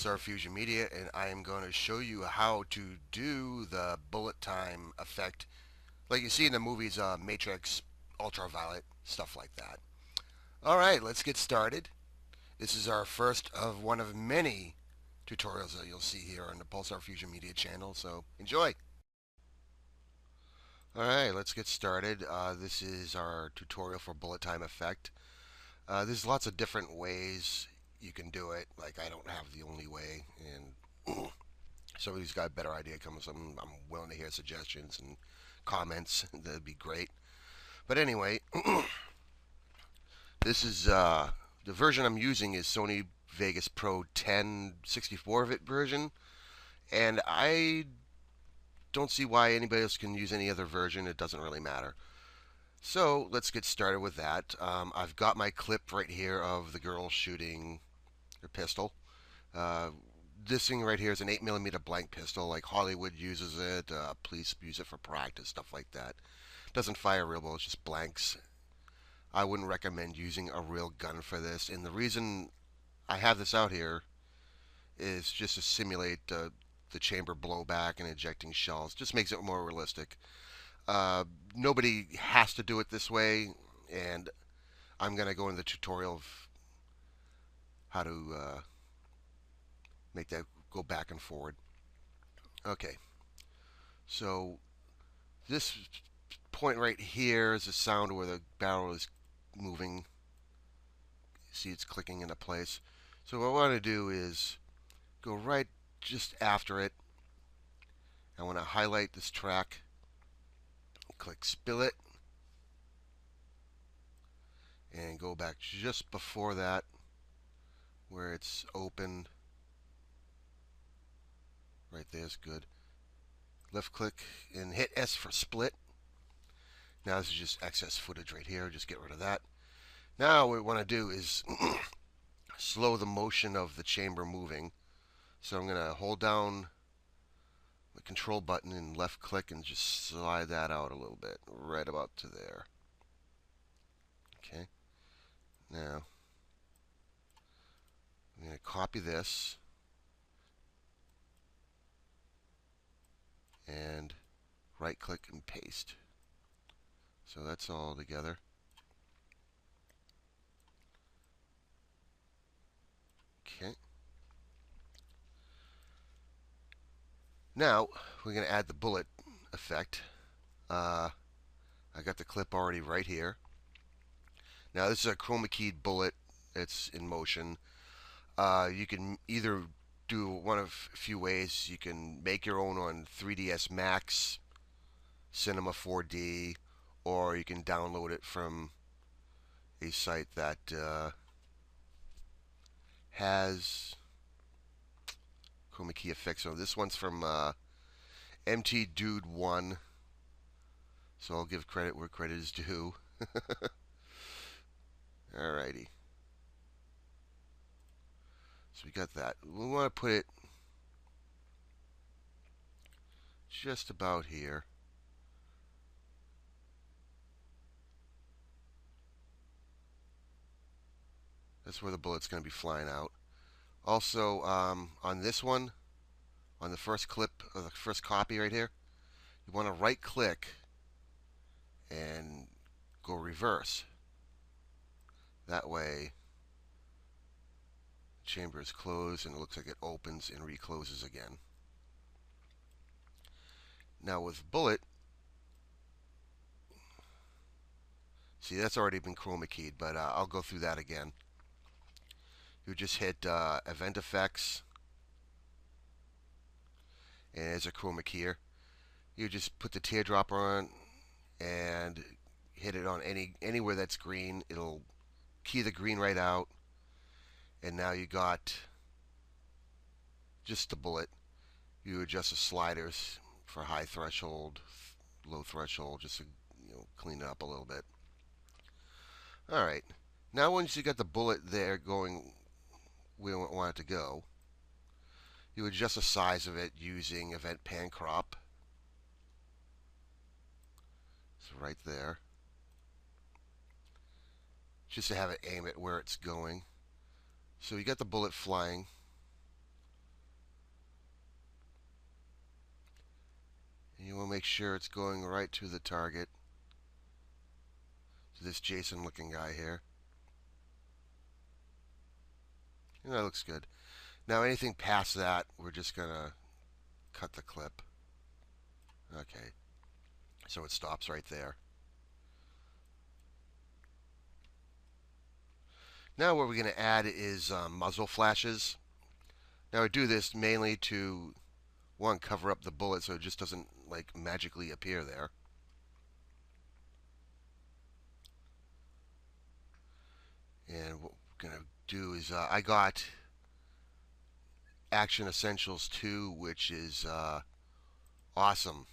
Pulsar Fusion Media, and I am going to show you how to do the bullet time effect like you see in the movies Matrix, Ultraviolet, stuff like that. Alright, let's get started. This is our first of one of many tutorials that you'll see here on the Pulsar Fusion Media channel, so enjoy! Alright, let's get started. This is our tutorial for bullet time effect. There's lots of different ways you can do it. Like, I don't have the only way, and somebody's got a better idea comes. I'm willing to hear suggestions and comments. That'd be great. But anyway, this is the version I'm using is Sony Vegas Pro 10 64-bit version, and I don't see why anybody else can use any other version. It doesn't really matter. So let's get started with that. I've got my clip right here of the girl shooting her pistol. Uh, this thing right here is an 8mm blank pistol. Like Hollywood uses it, police use it for practice, stuff like that. Doesn't fire real well, it's just blanks. I wouldn't recommend using a real gun for this. And the reason I have this out here is just to simulate the chamber blowback and ejecting shells. Just makes it more realistic. Nobody has to do it this way, and I'm going to go into the tutorial of how to make that go back and forward. Okay, so this point right here is the sound where the barrel is moving. See, it's clicking into place. So what I want to do is go right just after it. I want to highlight this track, click Spillet, and go back just before that where it's open. Right there is good. Left click and hit S for split. Now this is just excess footage right here. Just get rid of that. Now what we want to do is slow the motion of the chamber moving. So I'm going to hold down the control button and left click and just slide that out a little bit, right about to there. Okay. Now I'm going to copy this and right click and paste. So that's all together. Okay. Now we're going to add the bullet effect. I got the clip already right here. Now this is a chroma keyed bullet. It's in motion. You can either do one of a few ways. You can make your own on 3ds Max, Cinema 4D, or you can download it from a site that has chroma key effects. So this one's from MT Dude 1. So I'll give credit where credit is due. Alrighty. So we got that. We want to put it just about here. That's where the bullet's going to be flying out. Also, on this one, on the first clip, or the first copy right here, you want to right click and go reverse. That way, the chamber is closed and it looks like it opens and recloses again. Now with bullet, see that's already been chroma keyed, but I'll go through that again. You just hit Event Effects, and there's a chroma keyer. You just put the teardrop on and hit it on anywhere that's green. It'll key the green right out, and now you got just the bullet. You adjust the sliders for high threshold, low threshold, just to clean it up a little bit. All right. Now once you got the bullet there going where we want it to go, you adjust the size of it using Event Pan Crop. So right there. Just to have it aim at where it's going. So you got the bullet flying. You want to make sure it's going right to the target. So this Jason looking guy here. And that looks good. Now anything past that, we're just going to cut the clip. Okay. So it stops right there. Now what we're going to add is muzzle flashes. Now I do this mainly to, one, cover up the bullet so it just doesn't like magically appear there. And what we're going to do is I got Action Essentials 2, which is awesome.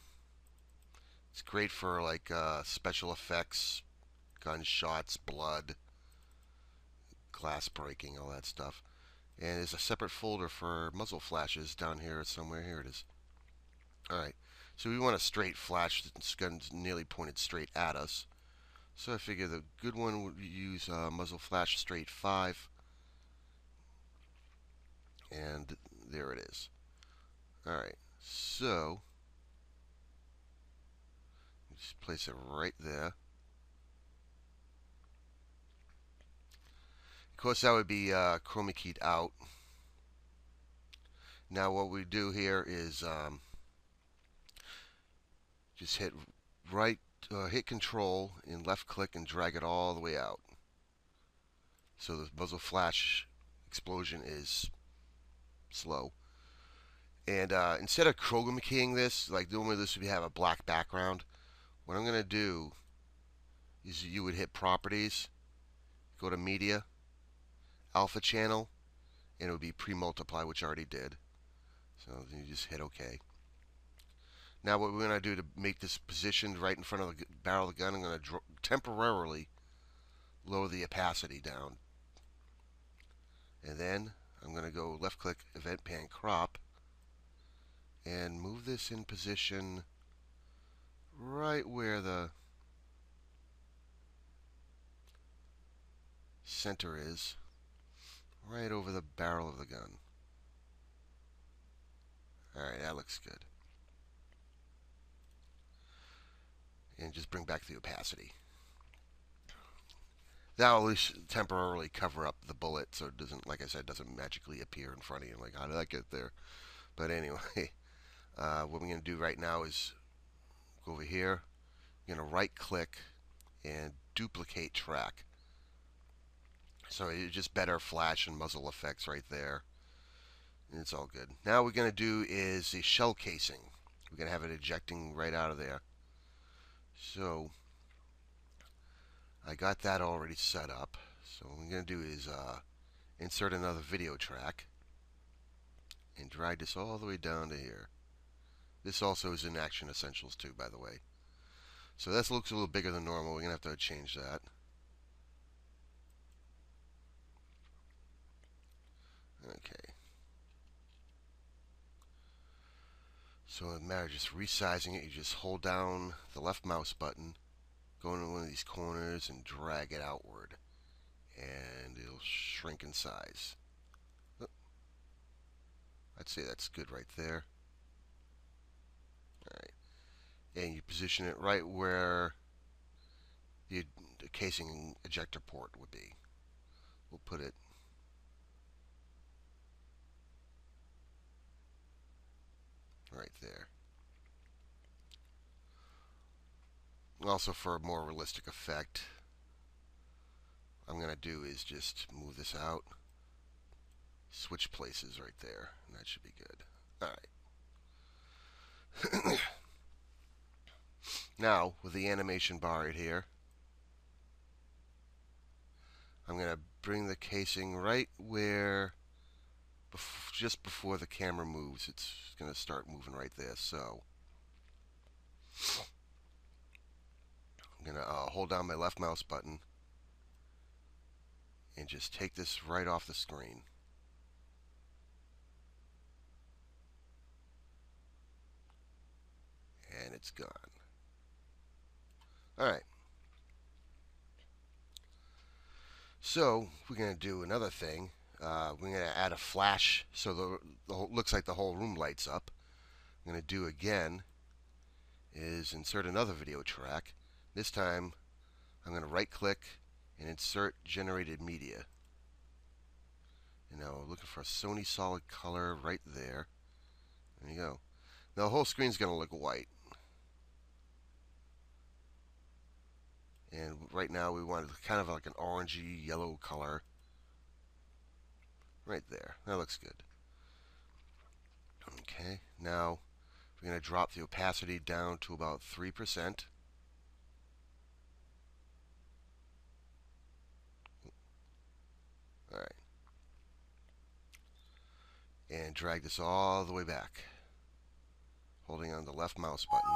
It's great for like special effects, gunshots, blood, glass breaking, all that stuff. And there's a separate folder for muzzle flashes down here somewhere. Here it is. Alright, so we want a straight flash. This gun's nearly pointed straight at us. So I figure the good one would use muzzle flash straight 5. And there it is. Alright, so just place it right there. Of course, that would be chroma keyed out. Now what we do here is just hit Control and left click and drag it all the way out. So the muzzle flash explosion is slow. And instead of chroma keying this, like normally this would have a black background, what I'm going to do is you would hit Properties, go to Media, Alpha Channel, and it would be pre-multiply, which I already did. So you just hit OK. Now what we're going to do to make this positioned right in front of the barrel of the gun, I'm going to temporarily lower the opacity down. And then I'm going to go left click Event Pan Crop and move this in position right where the center is, right over the barrel of the gun. Alright, that looks good. And just bring back the opacity. That'll at least temporarily cover up the bullet so it doesn't, like I said, doesn't magically appear in front of you. Like, how did that get there? But anyway, what we're going to do right now is go over here. I'm going to right click and duplicate track. So it's just better flash and muzzle effects right there. And it's all good. Now what we're going to do is a shell casing. We're going to have it ejecting right out of there. So I got that already set up. So what we're going to do is insert another video track and drag this all the way down to here. This also is in Action Essentials 2, by the way. So this looks a little bigger than normal. We're going to have to change that. Okay. So in a matter of just resizing it, you just hold down the left mouse button, go into one of these corners and drag it outward. And it'll shrink in size. I'd say that's good right there. Alright. And you position it right where the casing ejector port would be. We'll put it right there. Also, for a more realistic effect, I'm going to do is just move this out, switch places right there, and that should be good. Alright. Now, with the animation bar right here, I'm going to bring the casing right where, just before the camera moves, it's going to start moving right there. So I'm going to hold down my left mouse button and just take this right off the screen. And it's gone. Alright. So we're going to do another thing. We're going to add a flash so the looks like the whole room lights up. I'm going to do again is insert another video track. This time I'm going to right click and insert generated media. And now we're looking for a Sony solid color right there. There you go. Now the whole screen's going to look white. And right now we want kind of like an orangey yellow color. Right there. That looks good. Okay, now we're going to drop the opacity down to about 3%. Alright. And drag this all the way back, holding on the left mouse button.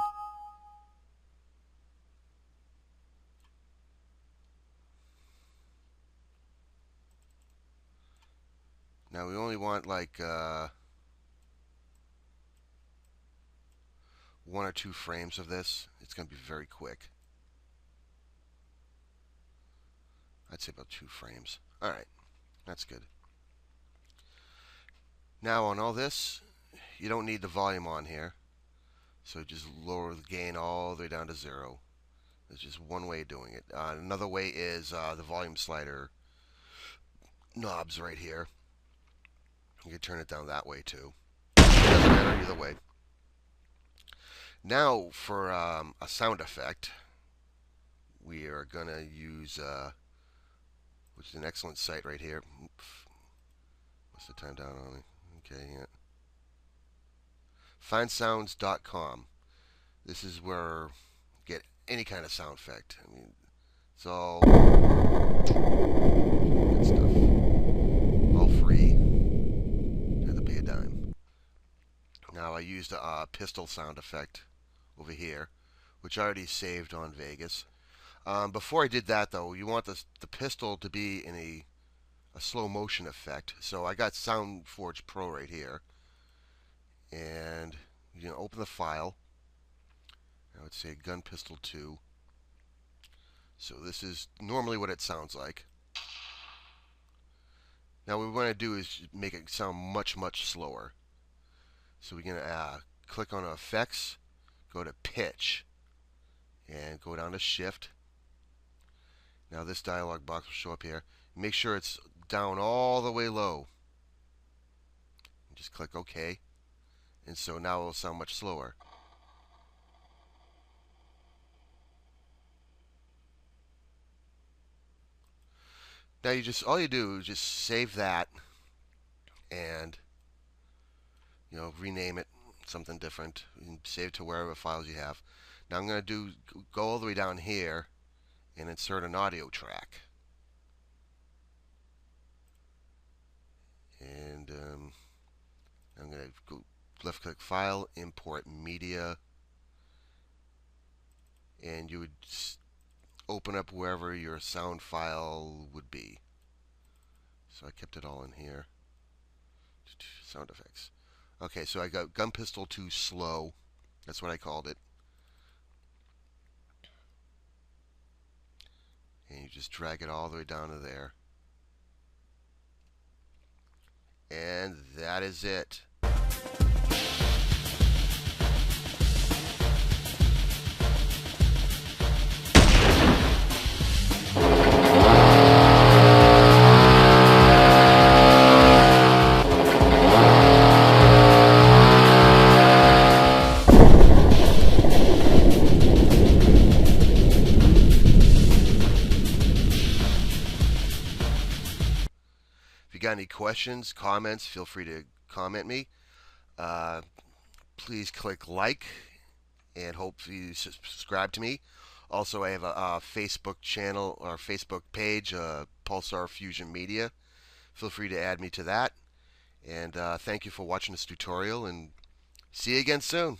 Now we only want like 1 or 2 frames of this. It's going to be very quick. I'd say about 2 frames. Alright, that's good. Now on all this, you don't need the volume on here. So just lower the gain all the way down to 0. There's just one way of doing it. Another way is the volume slider knobs right here. You can turn it down that way too. Doesn't matter either way. Now for a sound effect, we are going to use, which is an excellent site right here. What's the time down on me? Okay, yeah. Findsounds.com. This is where you get any kind of sound effect. I mean, it's all good stuff. All free. Have to pay a dime. Now I used a pistol sound effect over here, which I already saved on Vegas. Before I did that, though, you want the pistol to be in a slow motion effect. So I got SoundForge Pro right here. And you can open the file. I would say Gun Pistol 2. So this is normally what it sounds like. Now what we want to do is make it sound much, much slower. So we're going to click on Effects, go to Pitch, and go down to Shift. Now this dialog box will show up here. Make sure it's down all the way low. Just click OK. And so now it will sound much slower. Now all you do is just save that and rename it something different and save it to wherever files you have. Now I'm going to go all the way down here and insert an audio track. And I'm going to go left click File, Import Media, and you would open up wherever your sound file would be. So I kept it all in here. Sound effects. Okay, so I got Gun Pistol 2 Slow. That's what I called it. And you just drag it all the way down to there. And that is it. If you got any questions, comments, feel free to comment me. Please click like and hope you subscribe to me. Also, I have a Facebook channel or Facebook page, Pulsar Fusion Media. Feel free to add me to that. And thank you for watching this tutorial, and see you again soon.